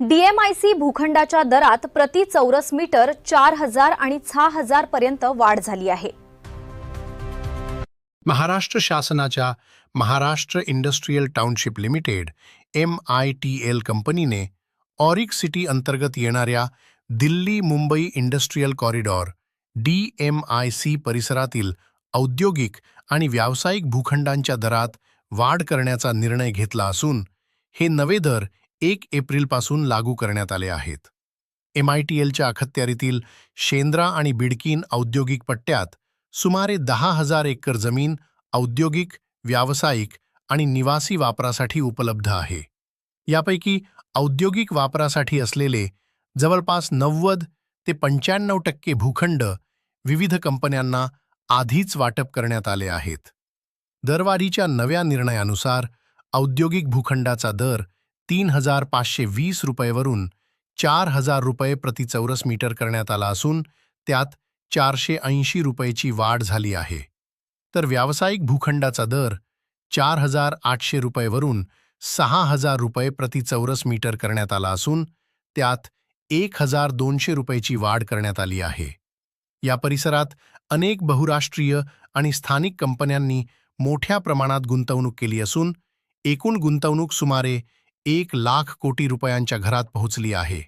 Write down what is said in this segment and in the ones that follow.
DMIC भूखंडाच्या दरात प्रति चौरस मीटर 4,000 आणि 6,000 पर्यंत वाढ झाली आहे. महाराष्ट्र शासनाच्या Maharashtra industrial township limited MITL कंपनीने ऑरिक सिटी अंतर्गत येणाऱ्या Delhi Mumbai industrial corridor DMIC परिसरातील औद्योगिक आणि व्यावसायिक भूखंडांच्या दरात वाढ करण्याचा निर्णय घेतला असून हे नवे दर 1 एप्रिलपासून लागू करण्यात आले आहेत. MITLच्या अखत्यारीतील शेंद्रा आणि बिडकीन औद्योगिक पट्ट्यात सुमारे 10,000 एकर जमीन औद्योगिक, व्यावसायिक आणि निवासी वापरासाठी उपलब्ध आहे. यापैकी औद्योगिक वापरासाठी असलेले जवळपास 90 ते 95% भूखंड विविध कंपन्यांना आधीच वाटप करण्यात आले आहेत. दरवाढीच्या नव्या निर्णयानुसार औद्योगिक भूखंडाचा दर 3,520 रुपयेवरून 4,000 रुपये प्रति चौरस मीटर करण्यात आला असून त्यात 480 रुपयेची वाढ झाली आहे. तर व्यावसायिक भूखंडाचा दर 4,800 रुपयेवरून 6,000 रुपये प्रति चौरस मीटर करण्यात आला असून त्यात 1,200 रुपयेची वाढ करण्यात आली आहे. या परिसरात अनेक बहुराष्ट्रीय आणि स्थानिक कंपन्यांनी मोठ्या प्रमाणात गुंतवणूक केली असून एकूण गुंतवणूक सुमारे 1,00,000 कोटी रुपयांच्या घरात पोहोचली आहे.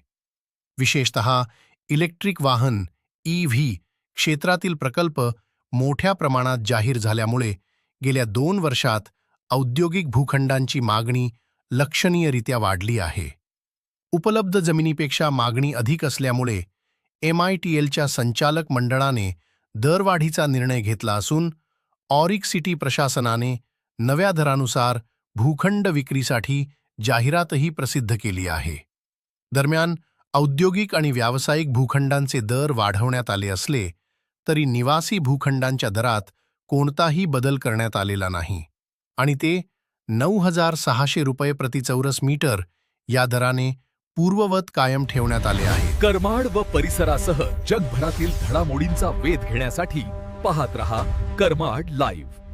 विशेषतः इलेक्ट्रिक वाहन EV क्षेत्रातील प्रकल्प मोठ्या प्रमाणात जाहीर झाल्यामुळे गेल्या 2 वर्षात औद्योगिक भूखंडांची मागणी लक्षणीयरित्या वाढली आहे. उपलब्ध जमिनीपेक्षा मागणी अधिक असल्यामुळे MITLच्या संचालक मंडळाने दरवाढीचा निर्णय घेतला असून ऑरिक सिटी प्रशासनाने नव्या दरानुसार भूखंड विक्रीसाठी जाहिरातही प्रसिद्ध केली आहे. दरम्यान औद्योगिक आणि व्यावसायिक भूखंडांचे दर वाढवण्यात आले असले तरी निवासी भूखंडांच्या दरात कोणताही बदल करण्यात आलेला नाही आणि ते 9,600 रुपये प्रति चौरस मीटर या दराने पूर्ववत कायम ठेवण्यात आले आहे. करमाड व परिसरासह जगभरातील घडामोडींचा वेध घेण्यासाठी पाहत रहा करमाड लाईव्ह.